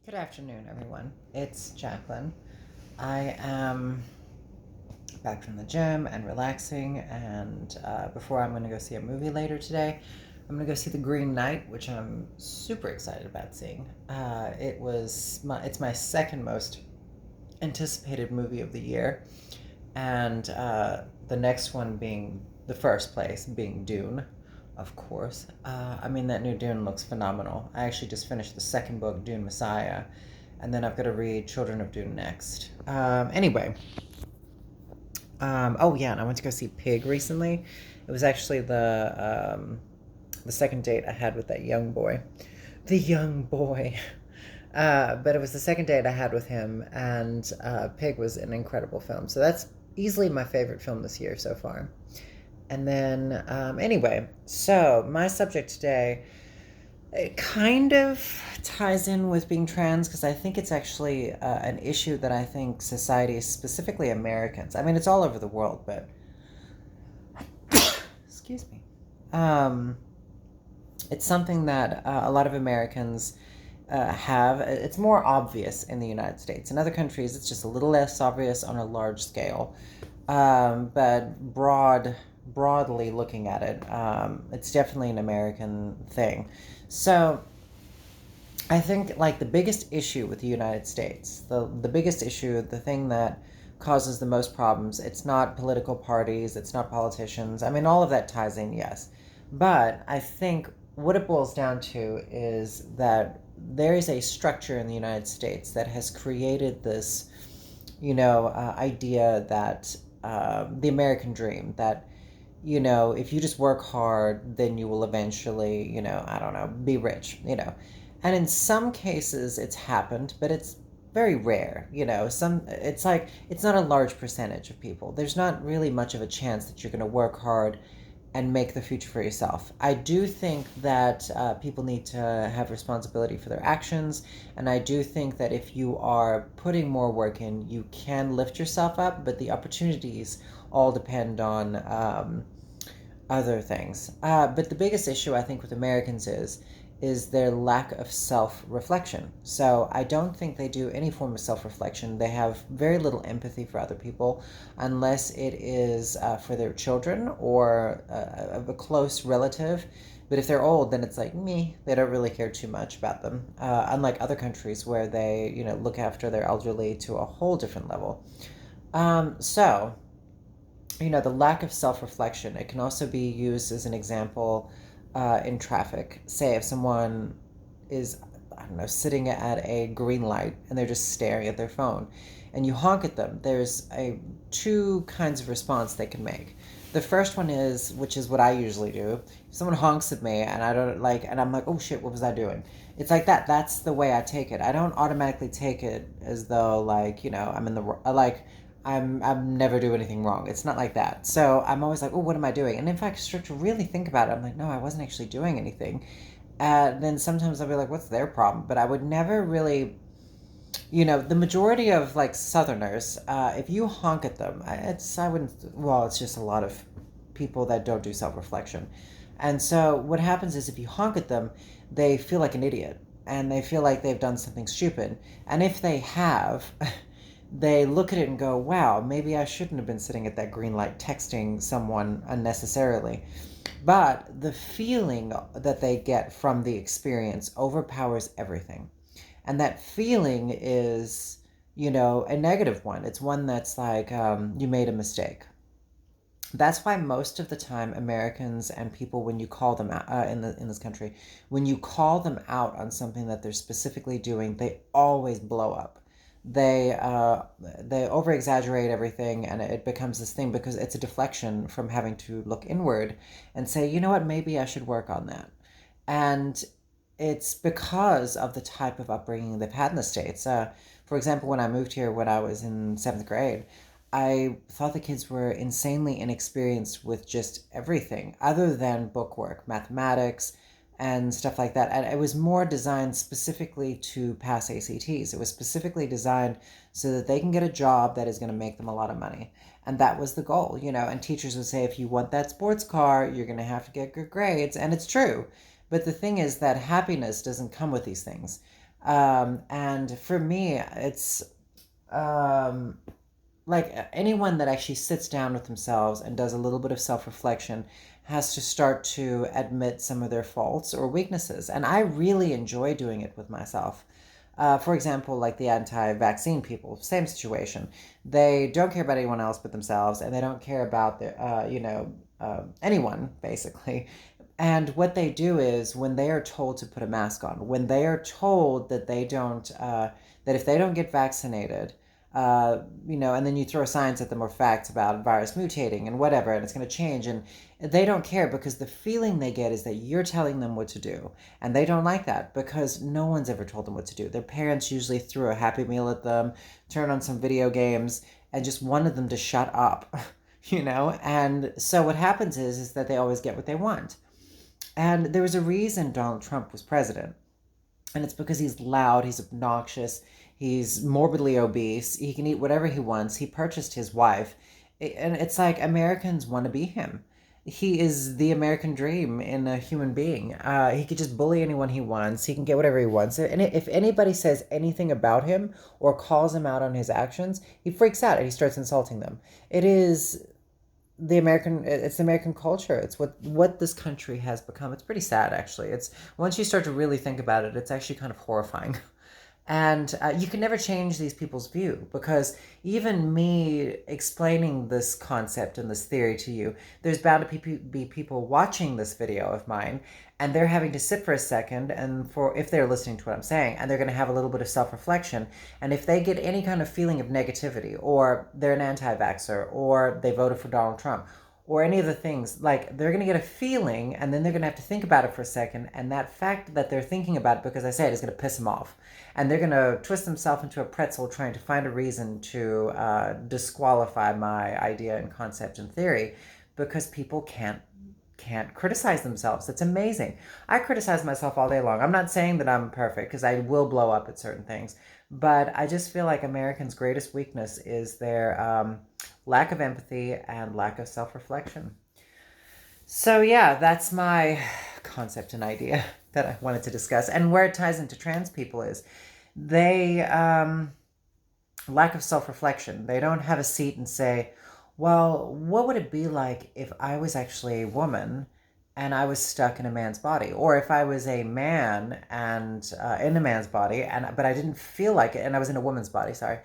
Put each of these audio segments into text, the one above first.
Good afternoon, everyone. It's Jacqueline. I am back from the gym and relaxing, and before I'm going to go see a movie later today, I'm going to go see The Green Knight, which I'm super excited about seeing. It's my second most anticipated movie of the year, and the next one being the first place being Dune, of course. That new Dune looks phenomenal. I actually just finished the second book, Dune Messiah, and then I've got to read Children of Dune next. Oh yeah, and I went to go see Pig recently. It was actually the second date I had with that young boy, the young boy. But it was the second date I had with him, and Pig was an incredible film. So that's easily my favorite film this year so far. And then, so my subject today, it kind of ties in with being trans because I think it's actually an issue that I think society, specifically Americans, it's all over the world, but excuse me, um, it's something that a lot of Americans have. It's more obvious in the United States. In other countries, it's just a little less obvious on a large scale. But broadly looking at it, it's definitely an American thing. So I think like the biggest issue with the United States, the biggest issue, the thing that causes the most problems, it's not political parties, it's not politicians. All of that ties in, yes. But I think what it boils down to is that there is a structure in the United States that has created this, idea that the American dream that, if you just work hard, then you will eventually, I don't know, be rich. And in some cases it's happened, but it's very rare. It's not a large percentage of people. There's not really much of a chance that you're going to work hard and make the future for yourself. I do think that people need to have responsibility for their actions, and I do think that if you are putting more work in, you can lift yourself up, but the opportunities all depend on other things. But the biggest issue I think with Americans is their lack of self-reflection. So I don't think they do any form of self-reflection. They have very little empathy for other people unless it is for their children or a close relative. But if they're old, then it's like me. They don't really care too much about them. Unlike other countries where they, look after their elderly to a whole different level. The lack of self-reflection, it can also be used as an example in traffic. Say if someone is, I don't know, sitting at a green light and they're just staring at their phone and you honk at them, there's two kinds of response they can make. The first one is, which is what I usually do, if someone honks at me and I don't like, and I'm like, oh shit, what was I doing? It's like that. That's the way I take it. I don't automatically take it as though I'm in the I'm never do anything wrong. It's not like that. So I'm always like, oh, what am I doing? And if I start to really think about it, I'm like, no, I wasn't actually doing anything. Then sometimes I'll be like, what's their problem? But I would never really, the majority of like Southerners, if you honk at them, it's just a lot of people that don't do self-reflection. And so what happens is if you honk at them, they feel like an idiot and they feel like they've done something stupid. And if they have, they look at it and go, wow, maybe I shouldn't have been sitting at that green light texting someone unnecessarily. But the feeling that they get from the experience overpowers everything. And that feeling is, a negative one. It's one that's like, you made a mistake. That's why most of the time Americans and people, when you call them out in this country, when you call them out on something that they're specifically doing, they always blow up. They over exaggerate everything, and it becomes this thing because it's a deflection from having to look inward and say, you know what, maybe I should work on that. And it's because of the type of upbringing they've had in the States. For example, when I moved here when I was in seventh grade, I thought the kids were insanely inexperienced with just everything other than bookwork, mathematics, and stuff like that. And it was more designed specifically to pass ACTs. It was specifically designed so that they can get a job that is going to make them a lot of money. And that was the goal. And teachers would say, if you want that sports car, you're going to have to get good grades. And it's true. But the thing is that happiness doesn't come with these things. And for me, it's um, like anyone that actually sits down with themselves and does a little bit of self-reflection has to start to admit some of their faults or weaknesses, and I really enjoy doing it with myself. For example, like the anti-vaccine people, same situation. They don't care about anyone else but themselves, and they don't care about their anyone basically. And what they do is, when they are told to put a mask on, when they are told that they don't that if they don't get vaccinated, and then you throw science at them or facts about virus mutating and whatever, and it's going to change, and they don't care, because the feeling they get is that you're telling them what to do, and they don't like that because no one's ever told them what to do. Their parents usually threw a Happy Meal at them, turned on some video games, and just wanted them to shut up, And so what happens is that they always get what they want. And there was a reason Donald Trump was president. And it's because he's loud, he's obnoxious, he's morbidly obese, he can eat whatever he wants. He purchased his wife. And it's like Americans want to be him. He is the American dream in a human being. He could just bully anyone he wants. He can get whatever he wants. And if anybody says anything about him or calls him out on his actions, he freaks out and he starts insulting them. It's the American culture. It's what this country has become. It's pretty sad, actually. It's once you start to really think about it, it's actually kind of horrifying. And you can never change these people's view, because even me explaining this concept and this theory to you, there's bound to be people watching this video of mine, and they're having to sit for a second, and for if they're listening to what I'm saying, and they're going to have a little bit of self-reflection, and if they get any kind of feeling of negativity, or they're an anti-vaxxer, or they voted for Donald Trump, or any of the things, like, they're going to get a feeling, and then they're going to have to think about it for a second, and that fact that they're thinking about it, because I said, is going to piss them off, and they're going to twist themselves into a pretzel trying to find a reason to disqualify my idea and concept and theory, because people can't criticize themselves. It's amazing. I criticize myself all day long. I'm not saying that I'm perfect, because I will blow up at certain things, but I just feel like Americans' greatest weakness is their lack of empathy and lack of self-reflection. So yeah, that's my concept and idea that I wanted to discuss. And where it ties into trans people is they lack of self-reflection. They don't have a seat and say, well, what would it be like if I was actually a woman and I was stuck in a man's body, or if I was a man and in a man's body, and but I didn't feel like it, and I was in a woman's body, sorry,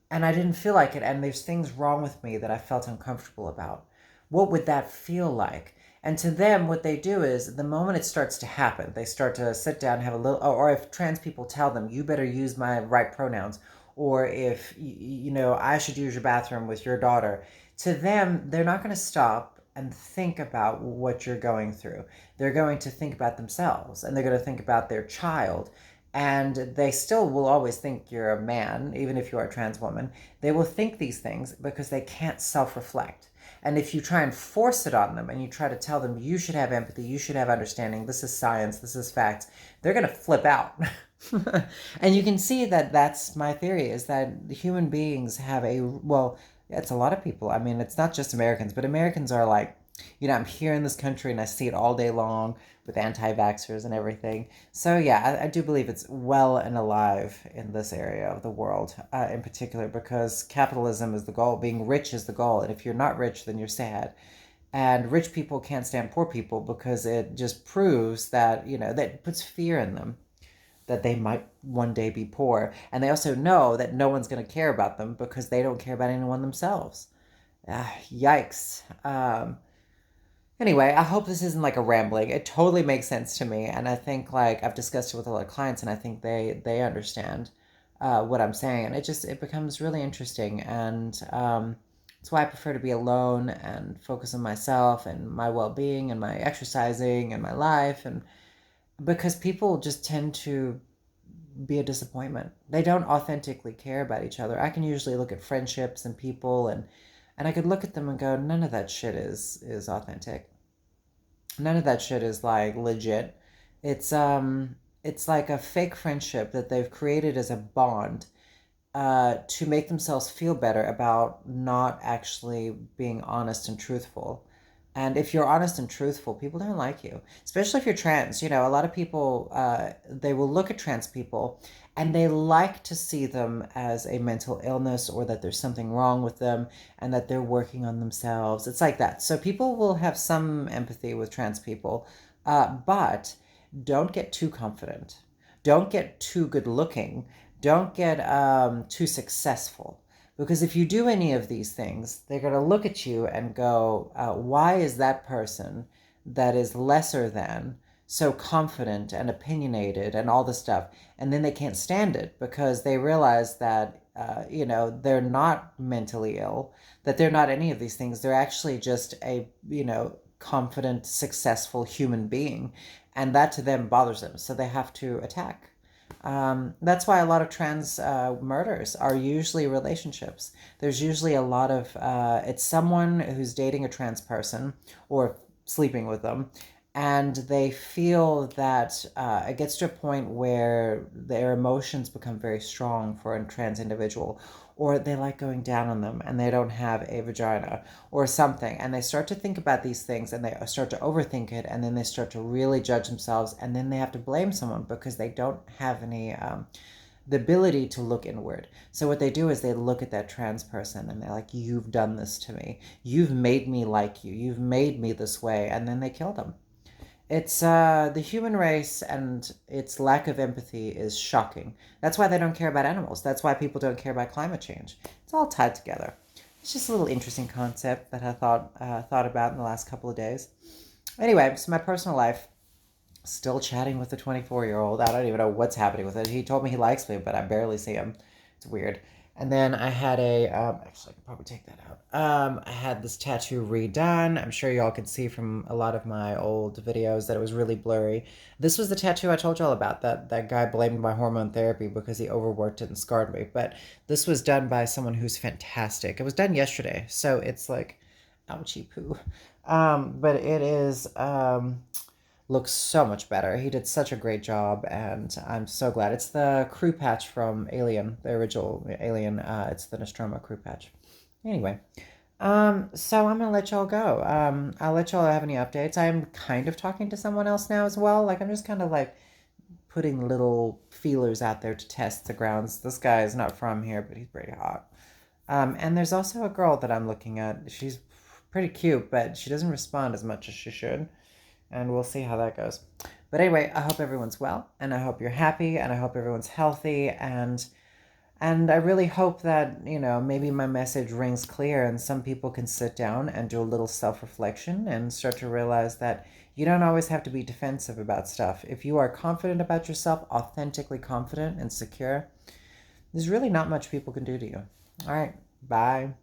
and I didn't feel like it, and there's things wrong with me that I felt uncomfortable about. What would that feel like? And to them, what they do is, the moment it starts to happen, they start to sit down and have a little, or if trans people tell them, you better use my right pronouns, or if, I should use your bathroom with your daughter, to them, they're not going to stop and think about what you're going through. They're going to think about themselves, and they're going to think about their child, and they still will always think you're a man, even if you are a trans woman. They will think these things because they can't self-reflect. And if you try and force it on them, and you try to tell them you should have empathy, you should have understanding, this is science, this is facts, they're going to flip out. And you can see that that's my theory, is that human beings have well, it's a lot of people. I mean, it's not just Americans, but Americans are like, I'm here in this country and I see it all day long with anti-vaxxers and everything. So yeah, I do believe it's well and alive in this area of the world, in particular, because capitalism is the goal, being rich is the goal, and if you're not rich, then you're sad. And rich people can't stand poor people, because it just proves that, that puts fear in them that they might one day be poor. And they also know that no one's going to care about them because they don't care about anyone themselves. Yikes. Anyway, I hope this isn't like a rambling. It totally makes sense to me. And I think, like, I've discussed it with a lot of clients, and I think they understand what I'm saying. And it becomes really interesting. And that's why I prefer to be alone and focus on myself and my well-being and my exercising and my life, and because people just tend to be a disappointment. They don't authentically care about each other. I can usually look at friendships and people, and I could look at them and go, none of that shit is authentic. None of that shit is like legit. It's like a fake friendship that they've created as a bond to make themselves feel better about not actually being honest and truthful. And if you're honest and truthful, people don't like you, especially if you're trans. You know, a lot of people, they will look at trans people and they like to see them as a mental illness or that there's something wrong with them and that they're working on themselves. It's like that. So people will have some empathy with trans people, but don't get too confident. Don't get too good looking. Don't get too successful. Because if you do any of these things, they're going to look at you and go, why is that person that is lesser than so confident and opinionated and all this stuff? And then they can't stand it because they realize that, they're not mentally ill, that they're not any of these things. They're actually just a, confident, successful human being. And that to them bothers them. So they have to attack. That's why a lot of trans murders are usually relationships. There's usually a lot of, it's someone who's dating a trans person or sleeping with them, and they feel that it gets to a point where their emotions become very strong for a trans individual, or they like going down on them and they don't have a vagina or something. And they start to think about these things and they start to overthink it. And then they start to really judge themselves. And then they have to blame someone because they don't have any, the ability to look inward. So what they do is they look at that trans person and they're like, you've done this to me. You've made me like you. You've made me this way. And then they kill them. It's the human race and its lack of empathy is shocking. That's why they don't care about animals. That's why people don't care about climate change. It's all tied together. It's just a little interesting concept that I thought about in the last couple of days. Anyway, so my personal life, still chatting with the 24-year-old. I don't even know what's happening with it. He told me he likes me, but I barely see him. It's weird. And then I had actually, I could probably take that out. I had this tattoo redone. I'm sure y'all could see from a lot of my old videos that it was really blurry. This was the tattoo I told y'all about. That guy blamed my hormone therapy because he overworked it and scarred me. But this was done by someone who's fantastic. It was done yesterday, so it's like, ouchie poo. But it is, looks so much better. He did such a great job, and I'm so glad. It's the crew patch from Alien, the original Alien. It's the Nostromo crew patch. Anyway, so I'm gonna let y'all go. I'll let y'all have any updates. I'm kind of talking to someone else now as well. Like I'm just kind of like putting little feelers out there to test the grounds. This guy is not from here, but he's pretty hot. And there's also a girl that I'm looking at. She's pretty cute, but she doesn't respond as much as she should, and we'll see how that goes. But anyway, I hope everyone's well, and I hope you're happy, and I hope everyone's healthy, and I really hope that, maybe my message rings clear and some people can sit down and do a little self-reflection and start to realize that you don't always have to be defensive about stuff. If you are confident about yourself, authentically confident and secure, there's really not much people can do to you. All right, bye.